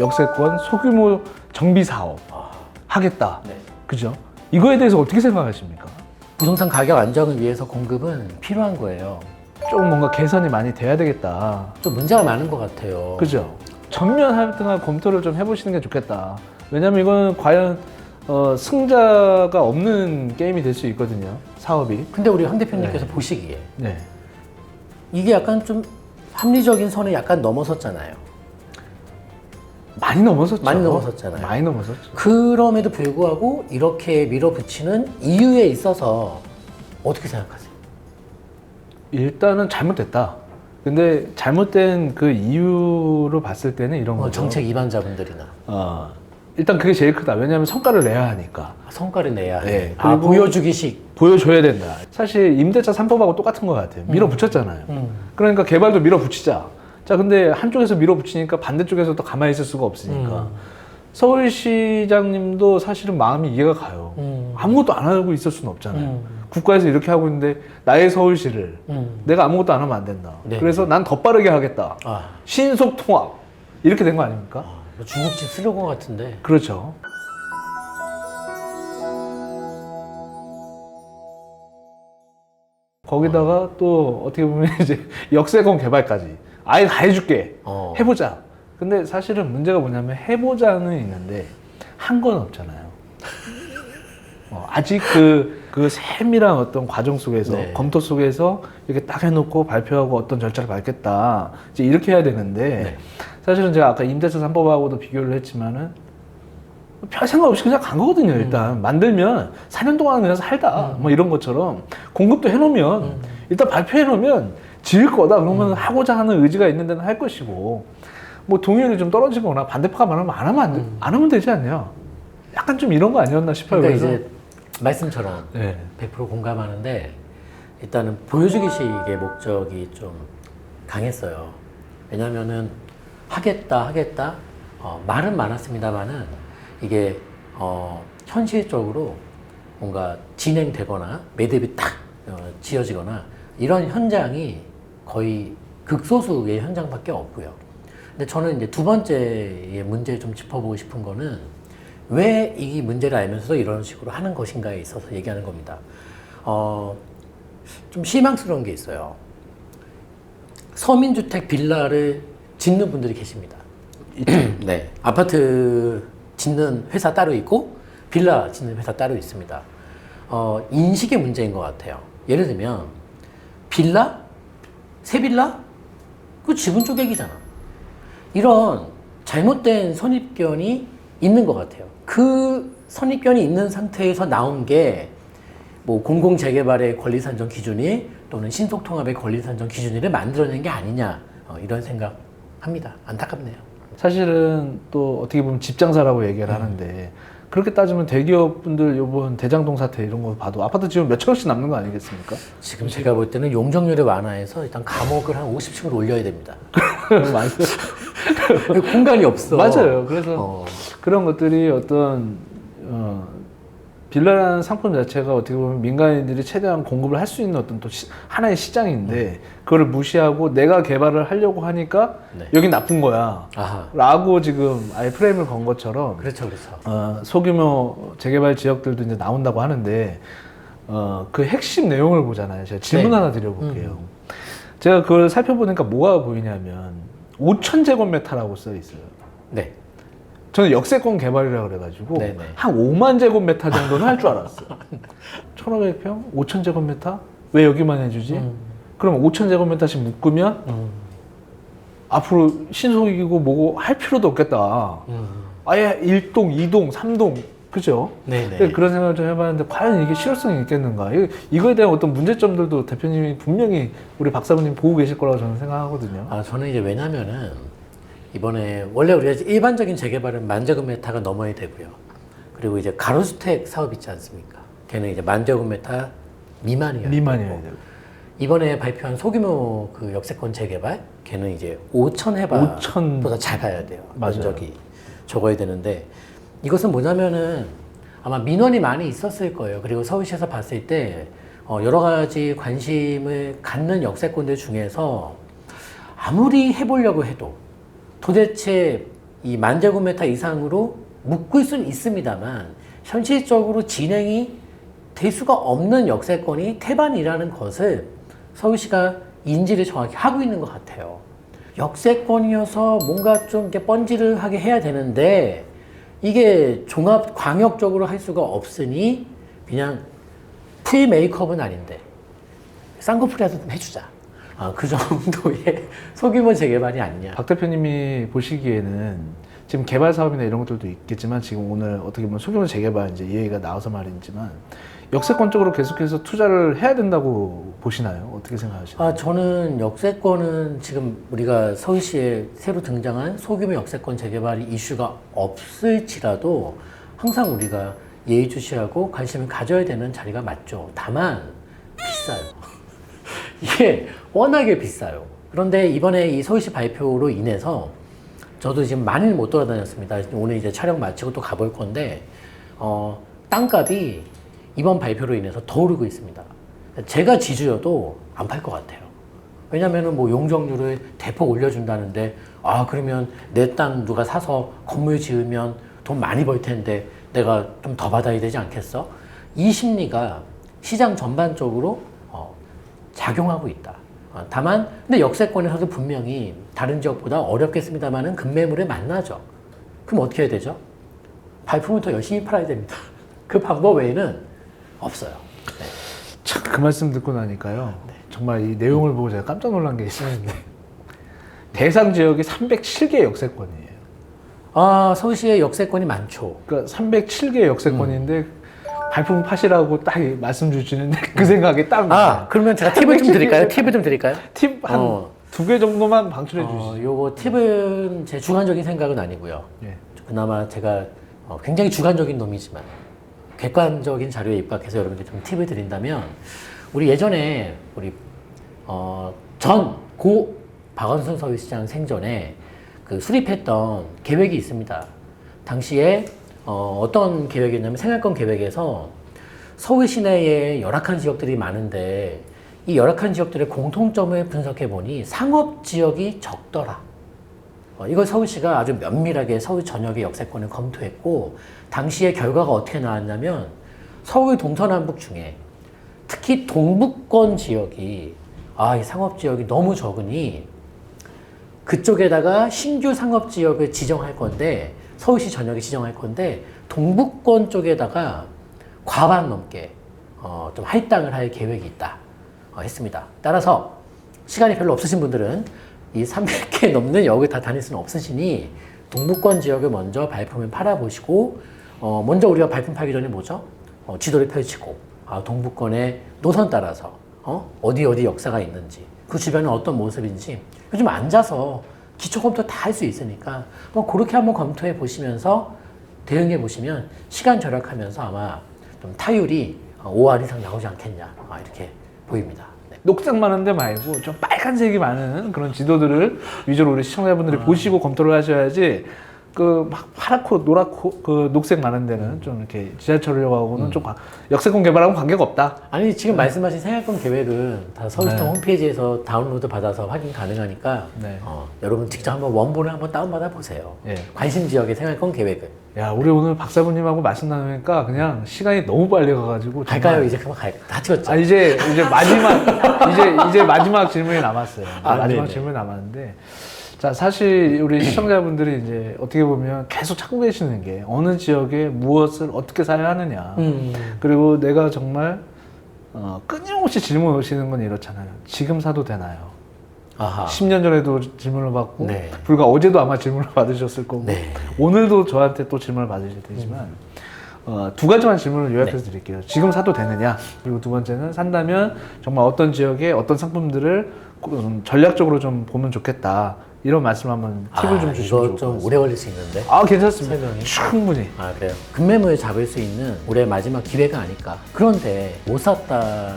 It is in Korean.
역세권 소규모 정비 사업 하겠다. 네. 그죠? 이거에 대해서 어떻게 생각하십니까? 부동산 가격 안정을 위해서 공급은 필요한 거예요. 좀 뭔가 개선이 많이 돼야 되겠다. 좀 문제가 많은 것 같아요. 그죠? 전면 하여튼 검토를 좀 해보시는 게 좋겠다. 왜냐면 이건 과연 승자가 없는 게임이 될 수 있거든요. 사업이. 근데 우리 황 대표님께서 네. 보시기에 네. 이게 약간 좀 합리적인 선을 약간 넘어섰잖아요. 많이 넘어섰죠. 많이 넘어섰잖아요. 많이 넘어섰죠. 그럼에도 불구하고 이렇게 밀어붙이는 이유에 있어서 어떻게 생각하세요? 일단은 잘못됐다. 근데 잘못된 그 이유로 봤을 때는 이런 거죠. 정책 위반자분들이나 일단 그게 제일 크다. 왜냐하면 성과를 내야 하니까. 성과를 내야 해. 네, 아, 그리고 보여주기식. 보여줘야 된다. 사실 임대차 3법하고 똑같은 것 같아요. 밀어붙였잖아요. 그러니까 개발도 밀어붙이자. 자, 근데 한쪽에서 밀어붙이니까 반대쪽에서도 가만히 있을 수가 없으니까. 서울시장님도 사실은 마음이 이해가 가요. 아무것도 안 하고 있을 수는 없잖아요. 국가에서 이렇게 하고 있는데 나의 서울시를 내가 아무것도 안 하면 안 된다. 네. 그래서 난 더 빠르게 하겠다. 신속 통합. 이렇게 된 거 아닙니까? 중국집 쓰려고 같은데. 그렇죠. 거기다가 또 어떻게 보면 이제 역세권 개발까지 아예 다 해줄게. 해보자. 근데 사실은 문제가 뭐냐면 해보자는 있는데 한 건 없잖아요. 아직 그 세밀한 어떤 과정 속에서 네. 검토 속에서 이렇게 딱 해놓고 발표하고 어떤 절차를 밟겠다. 이제 이렇게 해야 되는데 네. 사실은 제가 아까 임대차 3법하고도 비교를 했지만은 별 생각 없이 그냥 간 거거든요. 일단 만들면 4년 동안 그냥 살다 뭐 이런 것처럼 공급도 해놓으면 일단 발표해 놓으면 지을 거다. 그러면 하고자 하는 의지가 있는 데는 할 것이고 뭐 동의율이 좀 떨어지거나 반대파가 많으면 안 하면 되지 않냐. 약간 좀 이런 거 아니었나 싶어요. 그러니까 그래서 이제 말씀처럼 네. 100% 공감하는데 일단은 보여주기식의 목적이 좀 강했어요. 왜냐면은 하겠다 말은 많았습니다만은 이게 현실적으로 뭔가 진행되거나 매듭이 딱 지어지거나 이런 현장이 거의 극소수의 현장밖에 없고요. 근데 저는 이제 두 번째의 문제 좀 짚어보고 싶은 거는 왜 이 문제를 알면서도 이런 식으로 하는 것인가에 있어서 얘기하는 겁니다. 좀 실망스러운 게 있어요. 서민주택 빌라를 짓는 분들이 계십니다. 네. 아파트 짓는 회사 따로 있고 빌라 짓는 회사 따로 있습니다. 인식의 문제인 것 같아요. 예를 들면 빌라? 새 빌라? 그 지분 쪼개기잖아. 이런 잘못된 선입견이 있는 것 같아요. 그 선입견이 있는 상태에서 나온 게 뭐 공공재개발의 권리산정 기준이 또는 신속통합의 권리산정 기준이를 만들어낸 게 아니냐 이런 생각합니다. 안타깝네요. 사실은 또 어떻게 보면 집장사라고 얘기를 하는데 그렇게 따지면 대기업 분들 이번 대장동 사태 이런 거 봐도 아파트 지금 몇 천억씩 남는 거 아니겠습니까? 지금 제가 볼 때는 용적률을 완화해서 일단 감옥을 한 50층을 올려야 됩니다. 맞아요. 공간이 없어. 맞아요. 그래서 그런 것들이 어떤 빌라라는 상품 자체가 어떻게 보면 민간인들이 최대한 공급을 할 수 있는 어떤 또 하나의 시장인데 그거를 무시하고 내가 개발을 하려고 하니까 여긴 나쁜 거야 라고 지금 아예 프레임을 건 것처럼 그렇죠. 소규모 재개발 지역들도 이제 나온다고 하는데 그 핵심 내용을 보잖아요. 제가 질문 하나 드려볼게요. 제가 그걸 살펴보니까 뭐가 보이냐면 5,000제곱미터라고 써 있어요. 네. 저는 역세권 개발이라고 그래가지고 네네. 한 5만 제곱미터 정도는 할 줄 알았어요. 1,500평? 5,000제곱미터? 왜 여기만 해주지? 그럼 5,000제곱미터씩 묶으면 앞으로 신속이고 뭐고 할 필요도 없겠다. 아예 1동, 2동, 3동 그죠? 네네. 그런 생각을 좀 해봤는데 과연 이게 실효성이 있겠는가? 이거에 대한 어떤 문제점들도 대표님이 분명히 우리 박사부님 보고 계실 거라고 저는 생각하거든요. 저는 이제 왜냐면은 이번에 원래 우리가 일반적인 재개발은 10,000제곱미터가 넘어야 되고요. 그리고 이제 가로주택 사업 있지 않습니까? 걔는 이제 10,000제곱미터 미만이에요. 미만이어야 되고. 이번에 발표한 소규모 그 역세권 재개발, 걔는 이제 5,000해발보다 작아야 돼요. 면적이 적어야 되는데 이것은 뭐냐면은 아마 민원이 많이 있었을 거예요. 그리고 서울시에서 봤을 때 여러 가지 관심을 갖는 역세권들 중에서 아무리 해보려고 해도 도대체 이 만제곱미터 이상으로 묶을 수는 있습니다만 현실적으로 진행이 될 수가 없는 역세권이 태반이라는 것을 서울시가 인지를 정확히 하고 있는 것 같아요. 역세권이어서 뭔가 좀 이렇게 번지르하게 해야 되는데 이게 종합 광역적으로 할 수가 없으니 그냥 풀 메이크업은 아닌데 쌍꺼풀이라도 좀 해주자. 그 정도의 소규모 재개발이 아니냐. 박 대표님이 보시기에는 지금 개발 사업이나 이런 것들도 있겠지만 지금 오늘 어떻게 보면 소규모 재개발 이제 이 얘기가 나와서 말이지만 역세권 쪽으로 계속해서 투자를 해야 된다고 보시나요? 어떻게 생각하시나요? 저는 역세권은 지금 우리가 서울시에 새로 등장한 소규모 역세권 재개발 이슈가 없을지라도 항상 우리가 예의주시하고 관심을 가져야 되는 자리가 맞죠. 다만 비싸요. 이게 워낙에 비싸요. 그런데 이번에 이 서울시 발표로 인해서 저도 지금 많이는 못 돌아다녔습니다. 오늘 이제 촬영 마치고 또 가볼 건데 땅값이 이번 발표로 인해서 더 오르고 있습니다. 제가 지주여도 안 팔 것 같아요. 왜냐면은 뭐 용적률을 대폭 올려준다는데 그러면 내 땅 누가 사서 건물 지으면 돈 많이 벌 텐데 내가 좀 더 받아야 되지 않겠어? 이 심리가 시장 전반적으로 작용하고 있다. 다만 근데 역세권에서도 분명히 다른 지역보다 어렵겠습니다만은 급매물에 만나죠. 그럼 어떻게 해야 되죠? 발품을 더 열심히 팔아야 됩니다. 그 방법 외에는 없어요. 네. 참 그 말씀 듣고 나니까요. 정말 이 내용을 보고 제가 깜짝 놀란 게 있었는데 대상 지역이 307개 역세권이에요. 서울시에 역세권이 많죠. 그러니까 307개 역세권인데 발품 파시라고 딱 말씀 주시는데 그 생각이 딱 그러면 제가 팁을 좀 드릴까요? 팁을 좀 드릴까요? 팁 한 두 개 정도만 방출해 주시죠. 요거 팁은 제 주관적인 생각은 아니고요. 예. 그나마 제가 굉장히 주관적인 놈이지만 객관적인 자료에 입각해서 여러분께 좀 팁을 드린다면 우리 예전에 우리 전 고 박원순 서울시장 생전에 그 수립했던 계획이 있습니다. 당시에 어떤 계획이었냐면 생활권 계획에서 서울 시내에 열악한 지역들이 많은데 이 열악한 지역들의 공통점을 분석해 보니 상업 지역이 적더라. 이걸 서울시가 아주 면밀하게 서울 전역의 역세권을 검토했고 당시의 결과가 어떻게 나왔냐면 서울 동서남북 중에 특히 동북권 지역이 이 상업 지역이 너무 적으니 그쪽에다가 신규 상업 지역을 지정할 건데 서울시 전역에 지정할 건데 동북권 쪽에다가 과반 넘게 좀 할당을 할 계획이 있다 했습니다. 따라서 시간이 별로 없으신 분들은 이 300개 넘는 역을 다 다닐 수는 없으시니 동북권 지역을 먼저 발품을 팔아보시고 먼저 우리가 발품 팔기 전에 뭐죠? 지도를 펼치고 동북권의 노선 따라서 어디 역사가 있는지 그 주변은 어떤 모습인지 요즘 앉아서 기초 검토 다 할 수 있으니까 그렇게 한번 검토해 보시면서 대응해 보시면 시간 절약하면서 아마 좀 타율이 5할 이상 나오지 않겠냐 이렇게 보입니다. 네. 녹색 많은 데 말고 좀 빨간색이 많은 그런 지도들을 위주로 우리 시청자분들이 보시고 검토를 하셔야지 그 막 파랗고 노랗고 그 녹색 많은 데는 좀 이렇게 지하철역하고는 좀 역세권 개발하고 관계가 없다. 아니 지금 말씀하신 생활권 계획은 다 서울시청 홈페이지에서 다운로드 받아서 확인 가능하니까 여러분 직접 한번 원본을 한번 다운받아 보세요. 관심 지역의 생활권 계획을. 야, 우리 오늘 박사부님하고 말씀 나누니까 그냥 시간이 너무 빨리 가가지고 갈까요? 이제 그만 갈까요? 다 찍었죠? 이제 마지막 이제 마지막 질문이 남았어요. 마지막 네네. 질문이 남았는데 자, 사실 우리 시청자분들이 이제 어떻게 보면 계속 찾고 계시는 게 어느 지역에 무엇을 어떻게 사야 하느냐. 그리고 내가 정말 끊임없이 질문 오시는 건 이렇잖아요. 지금 사도 되나요? 10년 전에도 질문을 받고 불과 어제도 아마 질문을 받으셨을 거고 오늘도 저한테 또 질문을 받으실 테지만 두 가지만 질문을 요약해서 드릴게요. 지금 사도 되느냐? 그리고 두 번째는 산다면 정말 어떤 지역에 어떤 상품들을 전략적으로 좀 보면 좋겠다. 이런 말씀 한번 팁을 좀 주시면 이거 좀 오래 걸릴 수 있는데. 괜찮습니다. 설명이. 충분히. 그래요. 급매물 잡을 수 있는 올해 마지막 기회가 아닐까. 그런데 못 샀다.